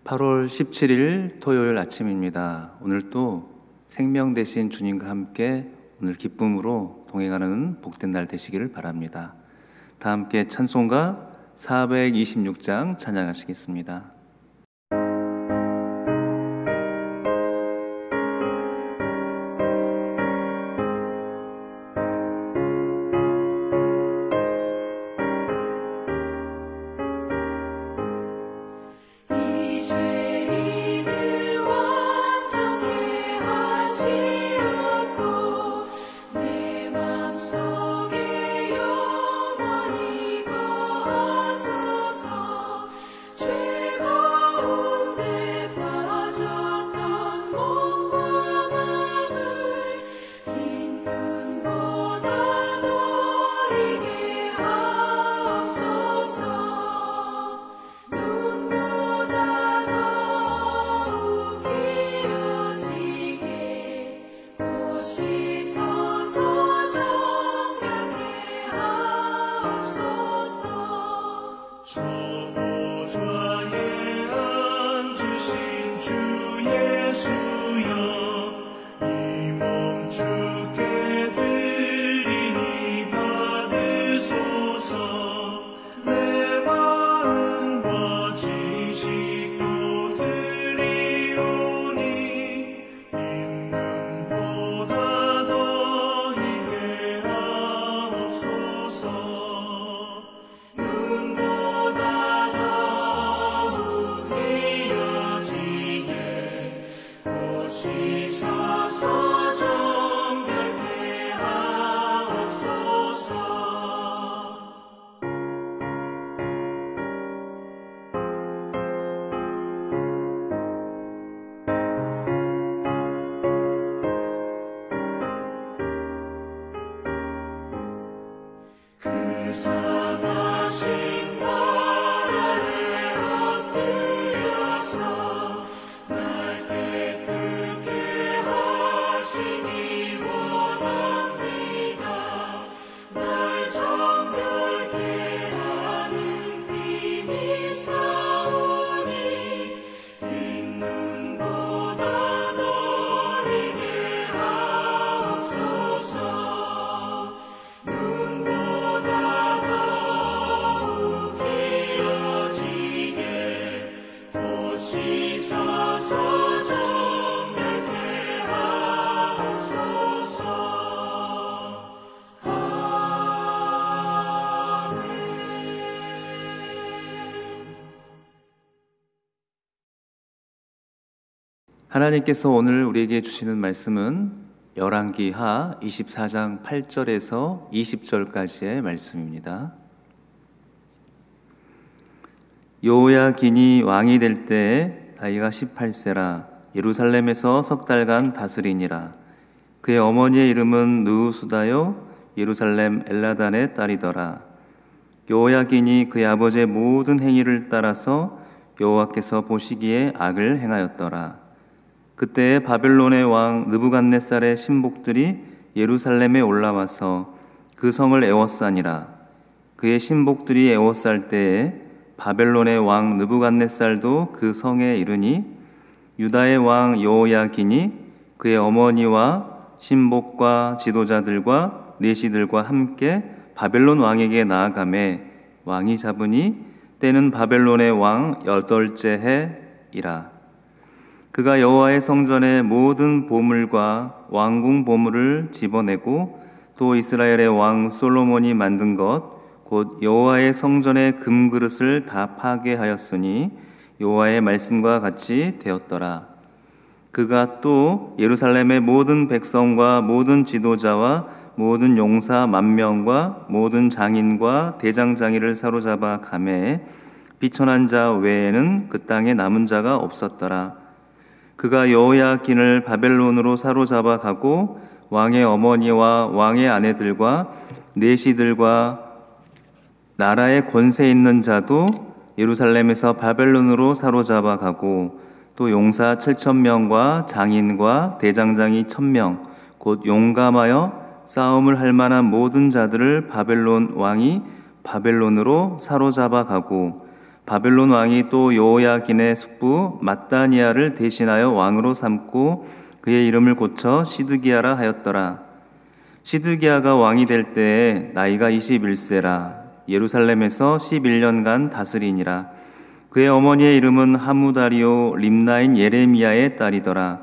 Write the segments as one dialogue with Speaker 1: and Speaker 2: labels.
Speaker 1: 8월 17일 토요일 아침입니다. 오늘 또 생명 되신 주님과 함께 오늘 기쁨으로 동행하는 복된 날 되시기를 바랍니다. 다 함께 찬송가 426장 찬양하시겠습니다. 하나님께서 오늘 우리에게 주시는 말씀은 열왕기하 24장 8절에서 20절까지의 말씀입니다. 요야긴이 왕이 될 때에 나이가 18세라 예루살렘에서 석 달간 다스리니라. 그의 어머니의 이름은 느우수다요 예루살렘 엘라단의 딸이더라. 요야긴이 그의 아버지의 모든 행위를 따라서 여호와께서 보시기에 악을 행하였더라. 그때 바벨론의 왕 느부갓네살의 신복들이 예루살렘에 올라와서 그 성을 에워싸니라. 그의 신복들이 에워쌀 때에 바벨론의 왕 느부갓네살도 그 성에 이르니 유다의 왕 여호야긴이 그의 어머니와 신복과 지도자들과 내시들과 함께 바벨론 왕에게 나아가매 왕이 잡으니 때는 바벨론의 왕 8째 해이라. 그가 여호와의 성전의 모든 보물과 왕궁 보물을 집어내고 또 이스라엘의 왕 솔로몬이 만든 것 곧 여호와의 성전의 금그릇을 다 파괴하였으니 여호와의 말씀과 같이 되었더라. 그가 또 예루살렘의 모든 백성과 모든 지도자와 모든 용사 10,000명과 모든 장인과 대장장이를 사로잡아 가매 비천한 자 외에는 그 땅에 남은 자가 없었더라. 그가 여호야긴을 바벨론으로 사로잡아 가고 왕의 어머니와 왕의 아내들과 내시들과 나라의 권세 있는 자도 예루살렘에서 바벨론으로 사로잡아 가고 또 용사 7,000명과 장인과 대장장이 1,000명 곧 용감하여 싸움을 할 만한 모든 자들을 바벨론 왕이 바벨론으로 사로잡아 가고 바벨론 왕이 또 여호야긴의 숙부 matthania를 대신하여 왕으로 삼고 그의 이름을 고쳐 시드기야라 하였더라. 시드기야가 왕이 될 때에 나이가 21세라. 예루살렘에서 11년간 다스리니라. 그의 어머니의 이름은 하무다리오 림나인 예레미야의 딸이더라.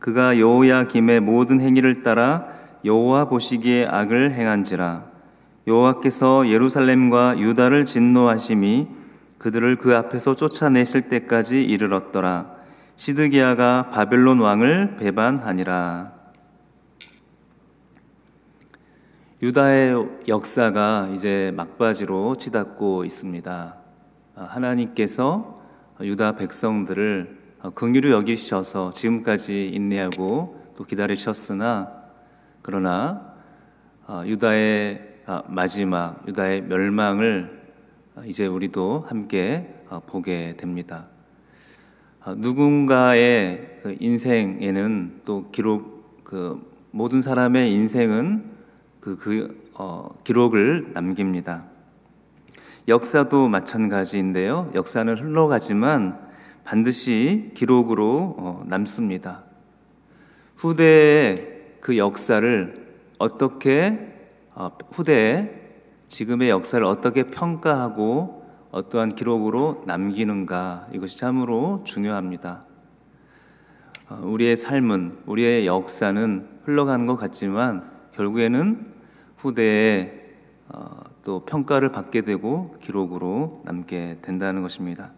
Speaker 1: 그가 여호야김의 모든 행위를 따라 여호와 보시기에 악을 행한지라. 여호와께서 예루살렘과 유다를 진노하심이 그들을 그 앞에서 쫓아내실 때까지 이르렀더라. 시드기야가 바벨론 왕을 배반하니라. 유다의 역사가 이제 막바지로 치닫고 있습니다. 하나님께서 유다 백성들을 긍휼히 여기셔서 지금까지 인내하고 또 기다리셨으나 그러나 유다의 마지막, 유다의 멸망을 이제 우리도 함께 보게 됩니다. 누군가의 그 인생에는 또 기록, 모든 사람의 인생은 기록을 남깁니다. 역사도 마찬가지인데요. 역사는 흘러가지만 반드시 기록으로 남습니다. 후대의 그 역사를 후대에 지금의 역사를 어떻게 평가하고 어떠한 기록으로 남기는가, 이것이 참으로 중요합니다. 우리의 삶은, 우리의 역사는 흘러가는 것 같지만 결국에는 후대에 또 평가를 받게 되고 기록으로 남게 된다는 것입니다.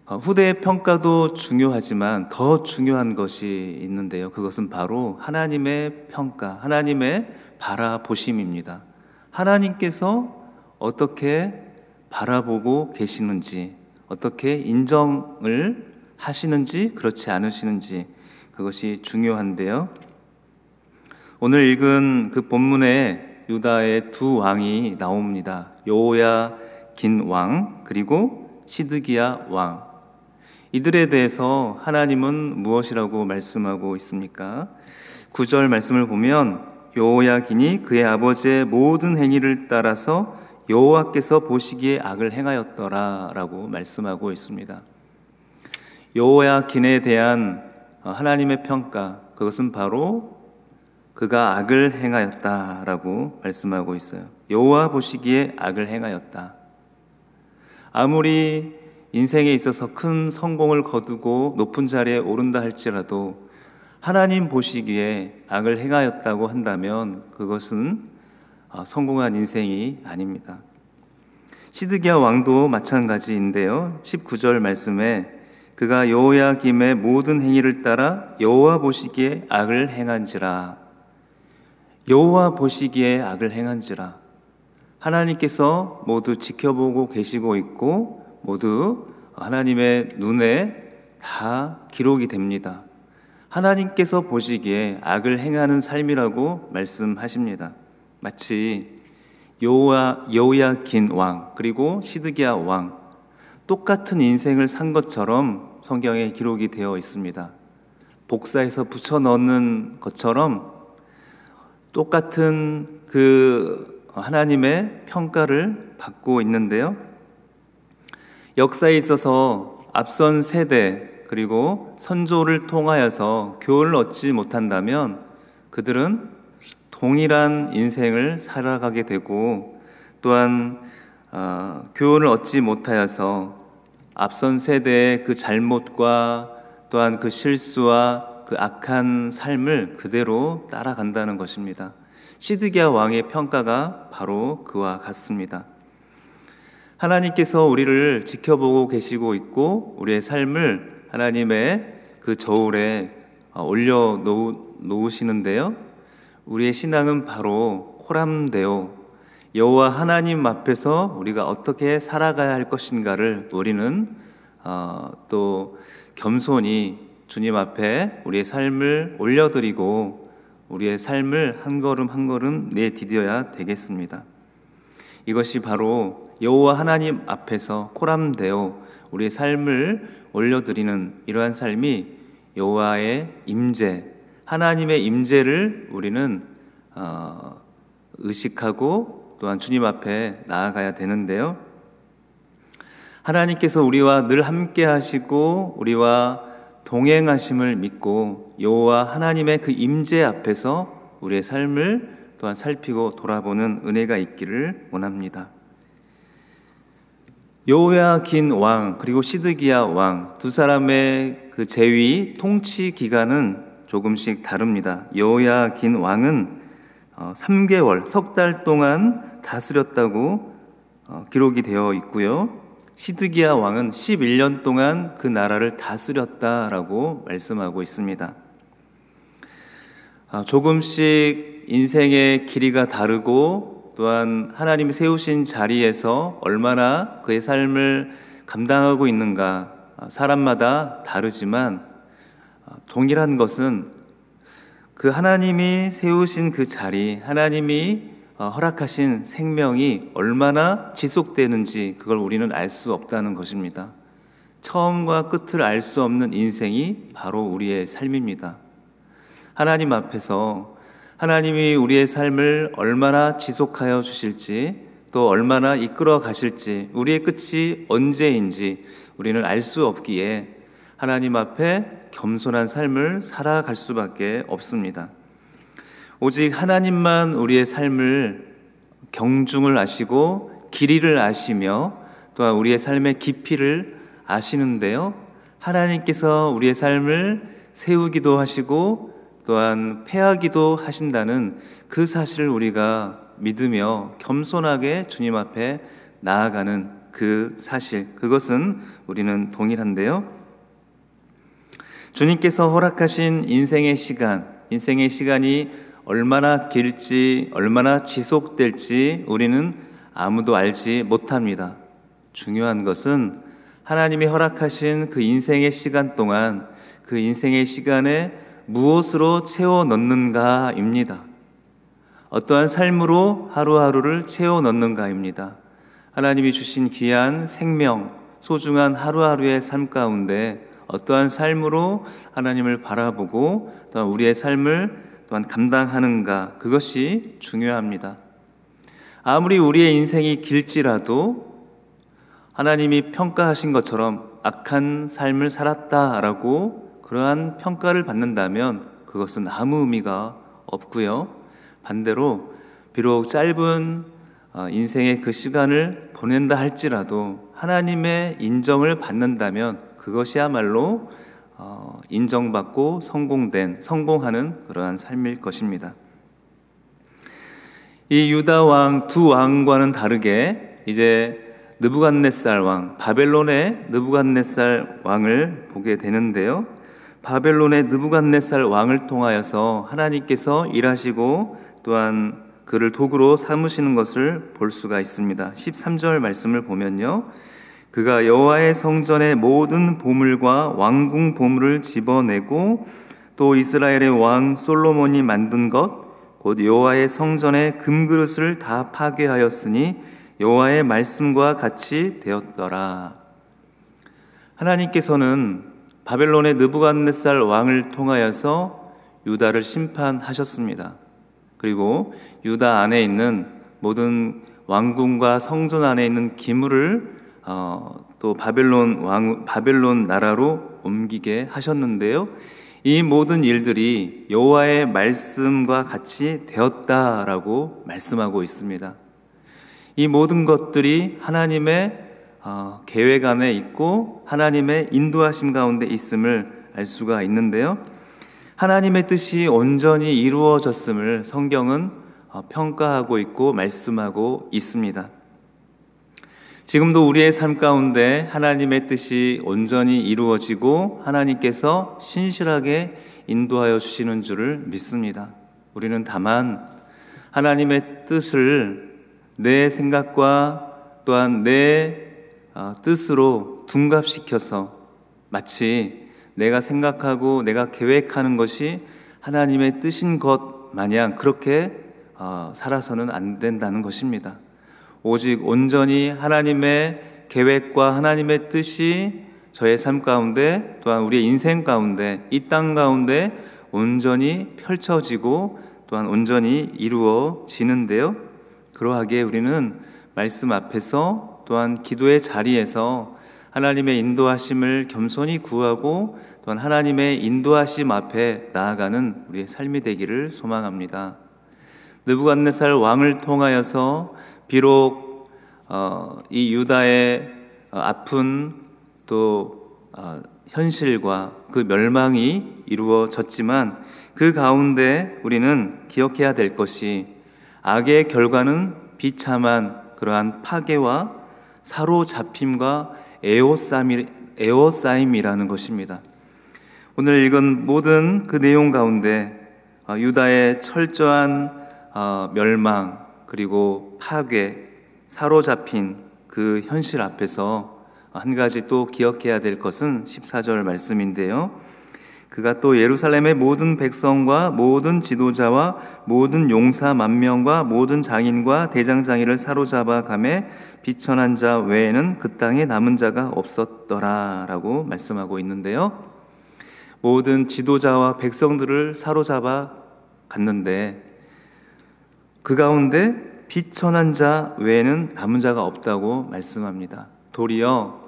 Speaker 1: 후대의 평가도 중요하지만 더 중요한 것이 있는데요. 그것은 바로 하나님의 평가, 하나님의 바라보심입니다. 하나님께서 어떻게 바라보고 계시는지, 어떻게 인정을 하시는지, 그렇지 않으시는지, 그것이 중요한데요. 오늘 읽은 그 본문에 유다의 두 왕이 나옵니다. 여호야긴 왕 그리고 시드기야 왕. 이들에 대해서 하나님은 무엇이라고 말씀하고 있습니까? 9절 말씀을 보면 여호야긴이 그의 아버지의 모든 행위를 따라서 여호와께서 보시기에 악을 행하였더라 라고 말씀하고 있습니다. 여호야긴에 대한 하나님의 평가, 그것은 바로 그가 악을 행하였다라고 말씀하고 있어요. 여호와 보시기에 악을 행하였다. 아무리 인생에 있어서 큰 성공을 거두고 높은 자리에 오른다 할지라도 하나님 보시기에 악을 행하였다고 한다면 그것은 성공한 인생이 아닙니다. 시드기야 왕도 마찬가지인데요. 19절 말씀에 그가 여호야김의 모든 행위를 따라 여호와 보시기에 악을 행한지라. 여호와 보시기에 악을 행한지라. 하나님께서 모두 지켜보고 계시고 있고 모두 하나님의 눈에 다 기록이 됩니다. 하나님께서 보시기에 악을 행하는 삶이라고 말씀하십니다. 마치 여호야긴 왕 그리고 시드기야 왕, 똑같은 인생을 산 것처럼 성경에 기록이 되어 있습니다. 복사해서 붙여 넣는 것처럼 똑같은 그 하나님의 평가를 받고 있는데요. 역사에 있어서 앞선 세대 그리고 선조를 통하여서 교훈을 얻지 못한다면 그들은 동일한 인생을 살아가게 되고 또한 교훈을 얻지 못하여서 앞선 세대의 그 잘못과 또한 그 실수와 그 악한 삶을 그대로 따라간다는 것입니다. 시드기야 왕의 평가가 바로 그와 같습니다. 하나님께서 우리를 지켜보고 계시고 있고 우리의 삶을 하나님의 그 저울에 올려 놓으시는데요. 우리의 신앙은 바로 코람데오, 여호와 하나님 앞에서 우리가 어떻게 살아가야 할 것인가를 우리는 또 겸손히 주님 앞에 우리의 삶을 올려드리고 우리의 삶을 한 걸음 한 걸음 내디뎌야 되겠습니다. 이것이 바로 여호와 하나님 앞에서 코람데오 우리의 삶을 올려드리는 이러한 삶이 여호와의 임재, 하나님의 임재를 우리는 의식하고 또한 주님 앞에 나아가야 되는데요. 하나님께서 우리와 늘 함께 하시고 우리와 동행하심을 믿고 여호와 하나님의 그 임재 앞에서 우리의 삶을 또한 살피고 돌아보는 은혜가 있기를 원합니다. 여호야긴 왕 그리고 시드기야 왕 두 사람의 그 재위 통치 기간은 조금씩 다릅니다. 여호야긴 왕은 3개월, 석 달 동안 다스렸다고 기록이 되어 있고요. 시드기야 왕은 11년 동안 그 나라를 다스렸다라고 말씀하고 있습니다. 조금씩 인생의 길이가 다르고 또한 하나님이 세우신 자리에서 얼마나 그의 삶을 감당하고 있는가 사람마다 다르지만 동일한 것은 그 하나님이 세우신 그 자리, 하나님이 허락하신 생명이 얼마나 지속되는지 그걸 우리는 알 수 없다는 것입니다. 처음과 끝을 알 수 없는 인생이 바로 우리의 삶입니다. 하나님 앞에서 하나님이 우리의 삶을 얼마나 지속하여 주실지 또 얼마나 이끌어 가실지 우리의 끝이 언제인지 우리는 알 수 없기에 하나님 앞에 겸손한 삶을 살아갈 수밖에 없습니다. 오직 하나님만 우리의 삶을 경중을 아시고 길이를 아시며 또한 우리의 삶의 깊이를 아시는데요. 하나님께서 우리의 삶을 세우기도 하시고 또한 패하기도 하신다는 그 사실을 우리가 믿으며 겸손하게 주님 앞에 나아가는 그 사실, 그것은 우리는 동일한데요. 주님께서 허락하신 인생의 시간이 얼마나 길지, 얼마나 지속될지 우리는 아무도 알지 못합니다. 중요한 것은 하나님이 허락하신 그 인생의 시간 동안 그 인생의 시간에 무엇으로 채워 넣는가입니다. 어떠한 삶으로 하루하루를 채워 넣는가입니다. 하나님이 주신 귀한 생명, 소중한 하루하루의 삶 가운데 어떠한 삶으로 하나님을 바라보고 또한 우리의 삶을 또한 감당하는가, 그것이 중요합니다. 아무리 우리의 인생이 길지라도 하나님이 평가하신 것처럼 악한 삶을 살았다라고 그러한 평가를 받는다면 그것은 아무 의미가 없고요. 반대로 비록 짧은 인생의 그 시간을 보낸다 할지라도 하나님의 인정을 받는다면 그것이야말로 인정받고 성공하는 그러한 삶일 것입니다. 이 유다 왕 두 왕과는 다르게 이제 느부갓네살 왕, 바벨론의 느부갓네살 왕을 보게 되는데요. 바벨론의 느부갓네살 왕을 통하여서 하나님께서 일하시고 또한 그를 도구로 삼으시는 것을 볼 수가 있습니다. 13절 말씀을 보면요. 그가 여호와의 성전의 모든 보물과 왕궁 보물을 집어내고 또 이스라엘의 왕 솔로몬이 만든 것 곧 여호와의 성전의 금그릇을 다 파괴하였으니 여호와의 말씀과 같이 되었더라. 하나님께서는 바벨론의 느부갓네살 왕을 통하여서 유다를 심판하셨습니다. 그리고 유다 안에 있는 모든 왕궁과 성전 안에 있는 기물을 또 바벨론 나라로 옮기게 하셨는데요. 이 모든 일들이 여호와의 말씀과 같이 되었다라고 말씀하고 있습니다. 이 모든 것들이 하나님의 계획 안에 있고 하나님의 인도하심 가운데 있음을 알 수가 있는데요. 하나님의 뜻이 온전히 이루어졌음을 성경은 평가하고 있고 말씀하고 있습니다. 지금도 우리의 삶 가운데 하나님의 뜻이 온전히 이루어지고 하나님께서 신실하게 인도하여 주시는 줄을 믿습니다. 우리는 다만 하나님의 뜻을 내 생각과 또한 내 뜻으로 둔갑시켜서 마치 내가 생각하고 내가 계획하는 것이 하나님의 뜻인 것 마냥 그렇게 살아서는 안 된다는 것입니다. 오직 온전히 하나님의 계획과 하나님의 뜻이 저의 삶 가운데 또한 우리의 인생 가운데 이 땅 가운데 온전히 펼쳐지고 또한 온전히 이루어지는데요. 그러하기에 우리는 말씀 앞에서 또한 기도의 자리에서 하나님의 인도하심을 겸손히 구하고 또한 하나님의 인도하심 앞에 나아가는 우리의 삶이 되기를 소망합니다. 느부갓네살 왕을 통하여서 비록 이 유다의 아픈 또 현실과 그 멸망이 이루어졌지만 그 가운데 우리는 기억해야 될 것이 악의 결과는 비참한 그러한 파괴와 사로잡힘과 에워싸임이라는 것입니다. 오늘 읽은 모든 그 내용 가운데 유다의 철저한 멸망 그리고 파괴, 사로잡힌 그 현실 앞에서 한 가지 또 기억해야 될 것은 14절 말씀인데요. 그가 또 예루살렘의 모든 백성과 모든 지도자와 모든 용사 만명과 모든 장인과 대장장이를 사로잡아 가매 비천한 자 외에는 그 땅에 남은 자가 없었더라 라고 말씀하고 있는데요. 모든 지도자와 백성들을 사로잡아 갔는데 그 가운데 비천한 자 외에는 남은 자가 없다고 말씀합니다. 도리어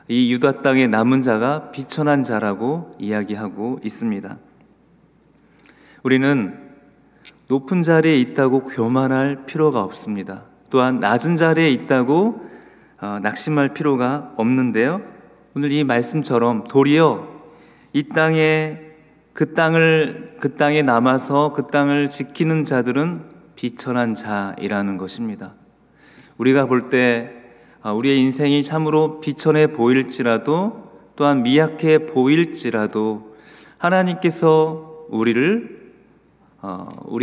Speaker 1: 이 유다 땅에 남은 자가 비천한 자라고 이야기하고 있습니다. 우리는 높은 자리에 있다고 교만할 필요가 없습니다. 또한 낮은 자리에 있다고 낙심할 필요가 없는데요. 오늘 이 말씀처럼 도리어 이 땅에 그 땅에 남아서 그 땅을 지키는 자들은 비천한 자이라는 것입니다. 우리가 볼 때 우리의 인생이 참으로 비천해 보일지라도 또한 미약해 보일지라도 하나님께서 우리의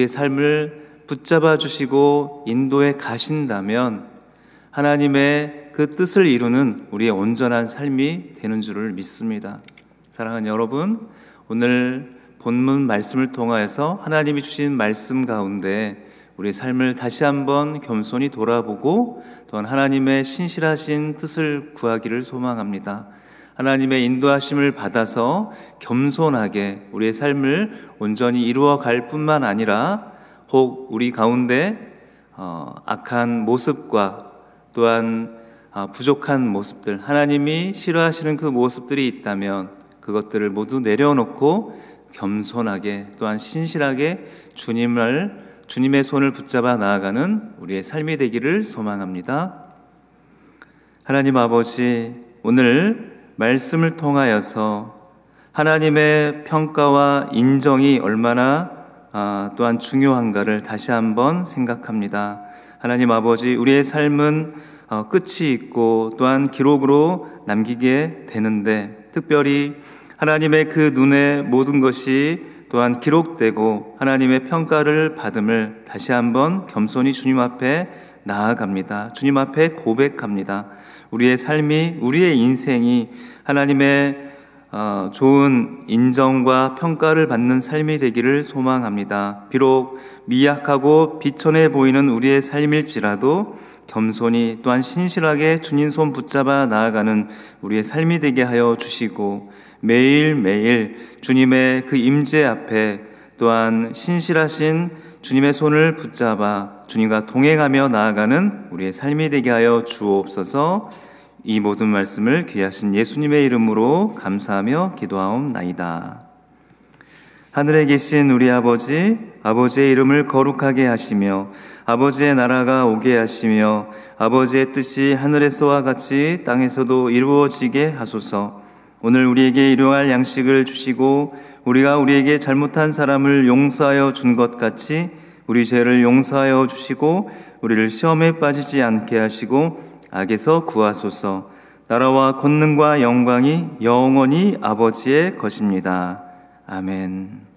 Speaker 1: 삶을 붙잡아 주시고 인도해 가신다면 하나님의 그 뜻을 이루는 우리의 온전한 삶이 되는 줄을 믿습니다. 사랑하는 여러분, 오늘 본문 말씀을 통하여서 하나님이 주신 말씀 가운데 우리의 삶을 다시 한번 겸손히 돌아보고 또한 하나님의 신실하신 뜻을 구하기를 소망합니다. 하나님의 인도하심을 받아서 겸손하게 우리의 삶을 온전히 이루어 갈 뿐만 아니라 혹 우리 가운데 악한 모습과 또한 부족한 모습들, 하나님이 싫어하시는 그 모습들이 있다면 그것들을 모두 내려놓고 겸손하게 또한 신실하게 주님의 손을 붙잡아 나아가는 우리의 삶이 되기를 소망합니다. 하나님 아버지, 오늘 말씀을 통하여서 하나님의 평가와 인정이 얼마나 또한 중요한가를 다시 한번 생각합니다. 하나님 아버지, 우리의 삶은 끝이 있고 또한 기록으로 남기게 되는데 특별히 하나님의 그 눈에 모든 것이 또한 기록되고 하나님의 평가를 받음을 다시 한번 겸손히 주님 앞에 나아갑니다. 주님 앞에 고백합니다. 우리의 삶이, 우리의 인생이 하나님의 좋은 인정과 평가를 받는 삶이 되기를 소망합니다. 비록 미약하고 비천해 보이는 우리의 삶일지라도 겸손히 또한 신실하게 주님 손 붙잡아 나아가는 우리의 삶이 되게 하여 주시고 매일매일 주님의 그 임재 앞에 또한 신실하신 주님의 손을 붙잡아 주님과 동행하며 나아가는 우리의 삶이 되게 하여 주옵소서. 이 모든 말씀을 귀하신 예수님의 이름으로 감사하며 기도하옵나이다. 하늘에 계신 우리 아버지, 아버지의 이름을 거룩하게 하시며 아버지의 나라가 오게 하시며 아버지의 뜻이 하늘에서와 같이 땅에서도 이루어지게 하소서. 오늘 우리에게 일용할 양식을 주시고 우리가 우리에게 잘못한 사람을 용서하여 준 것 같이 우리 죄를 용서하여 주시고 우리를 시험에 빠지지 않게 하시고 악에서 구하소서. 나라와 권능과 영광이 영원히 아버지의 것입니다. 아멘.